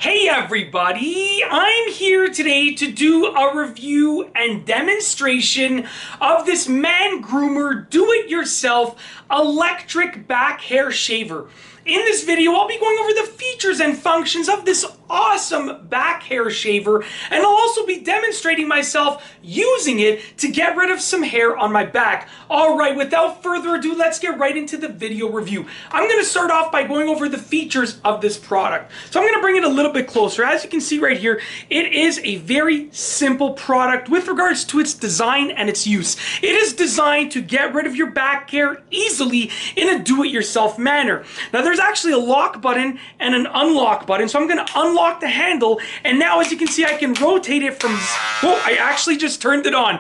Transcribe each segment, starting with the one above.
Hey everybody, I'm here today to do a review and demonstration of this Mangroomer do-it-yourself electric back hair shaver. In this video, I'll be going over the features and functions of this awesome back hair shaver, and I'll also be demonstrating myself using it to get rid of some hair on my back. Alright, without further ado, let's get right into the video review. I'm going to start off by going over the features of this product. So I'm going to bring it a little bit closer. As you can see right here, it is a very simple product with regards to its design and its use. It is designed to get rid of your back hair easily in a do-it-yourself manner. Now there's actually a lock button and an unlock button, so I'm going to unlock the handle, and now as you can see I can rotate it from, oh, I actually just turned it on.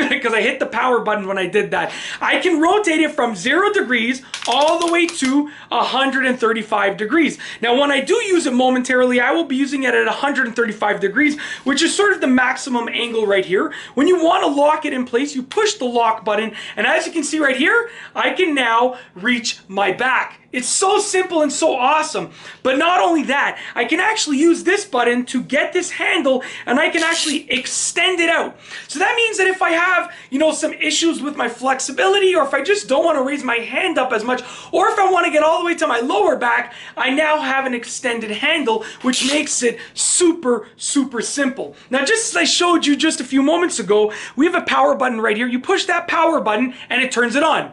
Because I hit the power button when I did that. I can rotate it from 0 degrees all the way to 135 degrees. Now when I do use it momentarily, I will be using it at 135 degrees, which is sort of the maximum angle right here. When you want to lock it in place, you push the lock button, and as you can see right here, I can now reach my back. It's so simple and so awesome. But not only that, I can actually use this button to get this handle, and I can actually extend it out. So that means that if I have, some issues with my flexibility, or if I just don't want to raise my hand up as much, or if I want to get all the way to my lower back, I now have an extended handle, which makes it super, super simple. Now, just as I showed you just a few moments ago, we have a power button right here. You push that power button and it turns it on.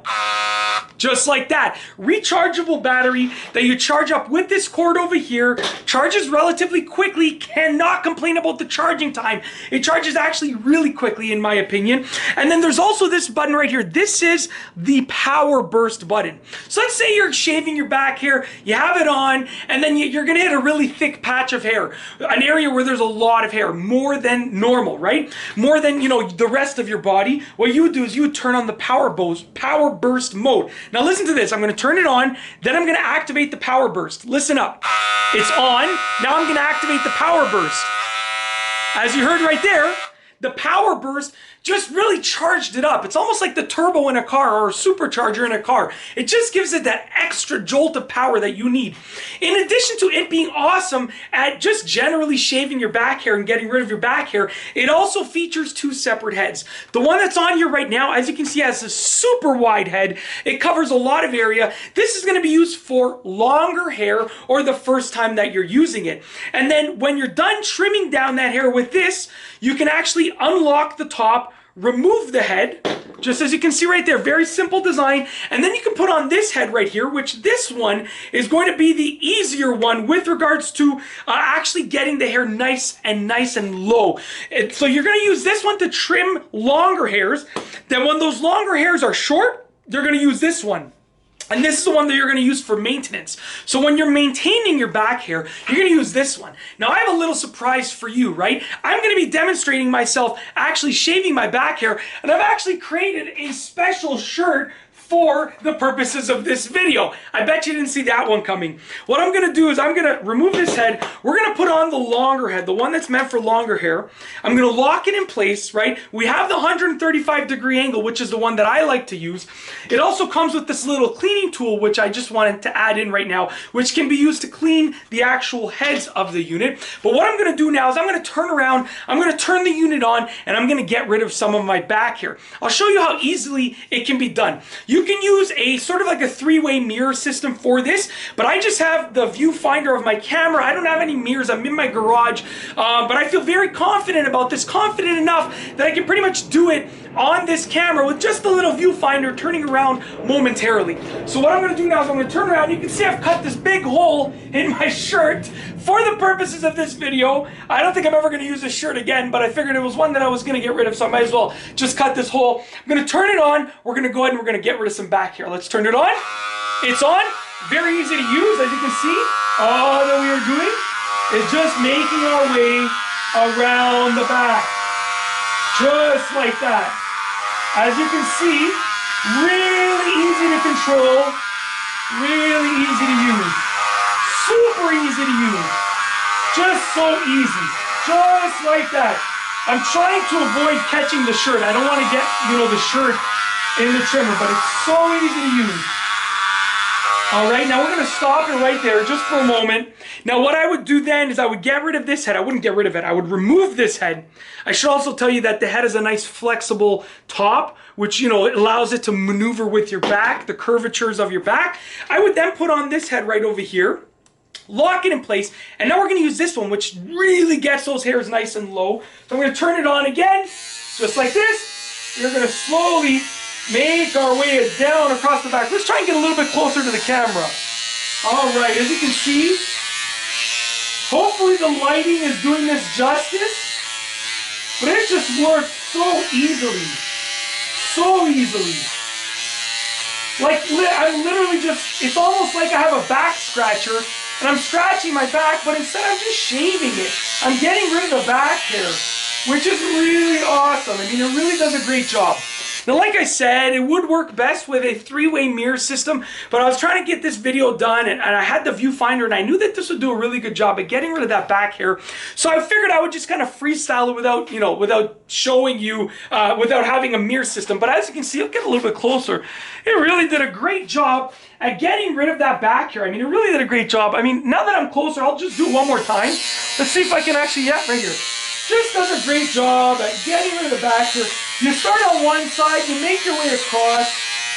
Just like that. Rechargeable battery that you charge up with this cord over here. Charges relatively quickly. Cannot complain about the charging time. It charges actually really quickly in my opinion. And then there's also this button right here. This is the PowerBurst button. So let's say you're shaving your back hair. You have it on, and then you're going to hit a really thick patch of hair. An area where there's a lot of hair. More than normal, right? More than, the rest of your body. What you would do is you would turn on the PowerBurst mode. Now listen to this. I'm going to turn it on, then I'm going to activate the PowerBurst. Listen up. It's on. Now I'm going to activate the PowerBurst. As you heard right there, the PowerBurst just really charged it up. It's almost like the turbo in a car or a supercharger in a car. It just gives it that extra jolt of power that you need. In addition to it being awesome at just generally shaving your back hair and getting rid of your back hair, it also features 2 separate heads. The one that's on here right now, as you can see, has a super wide head. It covers a lot of area. This is going to be used for longer hair or the first time that you're using it. And then when you're done trimming down that hair with this, you can actually unlock the top, remove the head, just as you can see right there. Very simple design. And then you can put on this head right here, which this one is going to be the easier one with regards to actually getting the hair nice and low. So you're going to use this one to trim longer hairs. Then when those longer hairs are short, they're going to use this one. And this is the one that you're going to use for maintenance. So when you're maintaining your back hair, you're going to use this one. Now I have a little surprise for you, right? I'm going to be demonstrating myself actually shaving my back hair, and I've actually created a special shirt for the purposes of this video. I bet you didn't see that one coming. What I'm going to do is I'm going to remove this head. We're going to put on the longer head, the one that's meant for longer hair. I'm going to lock it in place, right? We have the 135 degree angle, which is the one that I like to use. It also comes with this little cleaning tool, which I just wanted to add in right now, which can be used to clean the actual heads of the unit. But what I'm going to do now is I'm going to turn around, I'm going to turn the unit on, and I'm going to get rid of some of my back hair. I'll show you how easily it can be done. You can use a sort of like a 3-way mirror system for this, but I just have the viewfinder of my camera. I don't have any mirrors. I'm in my garage, but I feel very confident about this, confident enough that I can pretty much do it on this camera with just a little viewfinder turning around momentarily. So what I'm going to do now is I'm going to turn around. You can see I've cut this big hole in my shirt for the purposes of this video. I don't think I'm ever going to use this shirt again, but I figured it was one that I was going to get rid of, so I might as well just cut this hole. I'm going to turn it on. We're going to go ahead and we're going to get rid of some back hair. Let's turn it on. It's on. Very easy to use, as you can see. All that we are doing is just making our way around the back. Just like that. As you can see, really easy to control, really easy to use. Super easy to use. Just so easy. Just like that. I'm trying to avoid catching the shirt. I don't want to get, the shirt in the trimmer, but it's so easy to use. All right, now we're gonna stop it right there just for a moment. Now what I would do then is I would get rid of this head. I wouldn't get rid of it, I would remove this head. I should also tell you that the head is a nice flexible top, which, you know, it allows it to maneuver with your back, the curvatures of your back. I would then put on this head right over here, lock it in place, and now we're gonna use this one, which really gets those hairs nice and low. So I'm gonna turn it on again, just like this. We're gonna slowly make our way down across the back. Let's try and get a little bit closer to the camera. All right, as you can see, hopefully the lighting is doing this justice, but it just works so easily. So easily. Like, I'm literally just, it's almost like I have a back scratcher, and I'm scratching my back, but instead I'm just shaving it. I'm getting rid of the back hair, which is really awesome. I mean, it really does a great job. Now, like I said, it would work best with a three-way mirror system, but I was trying to get this video done, and I had the viewfinder, and I knew that this would do a really good job at getting rid of that back hair. So I figured I would just kind of freestyle it without, you know, without showing you, without having a mirror system. But as you can see, I'll get a little bit closer. It really did a great job at getting rid of that back hair. I mean, it really did a great job. I mean, now that I'm closer, I'll just do it one more time. Let's see if I can actually, yeah, right here. Just does a great job at getting rid of the back hair. You start on one side, you make your way across,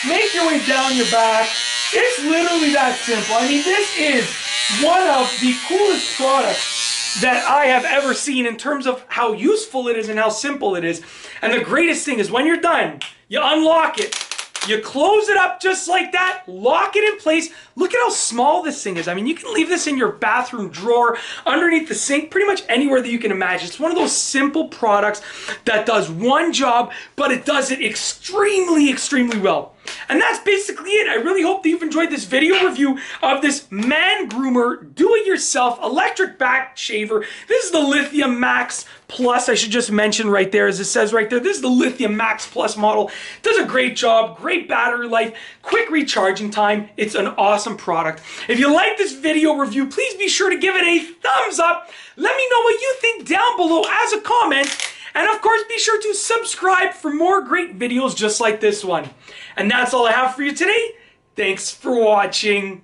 make your way down your back. It's literally that simple. I mean, this is one of the coolest products that I have ever seen in terms of how useful it is and how simple it is. And the greatest thing is when you're done, you unlock it. You close it up just like that, lock it in place. Look at how small this thing is. I mean, you can leave this in your bathroom drawer, underneath the sink, pretty much anywhere that you can imagine. It's one of those simple products that does one job, but it does it extremely, extremely well. And that's basically it. I really hope that you've enjoyed this video review of this Mangroomer do-it-yourself electric back shaver. This is the Lithium Max Plus, I should just mention right there, as it says right there. This is the Lithium Max Plus model. It does a great job, great battery life, quick recharging time. It's an awesome product. If you like this video review, please be sure to give it a thumbs up. Let me know what you think down below as a comment. And of course, be sure to subscribe for more great videos just like this one. And that's all I have for you today. Thanks for watching.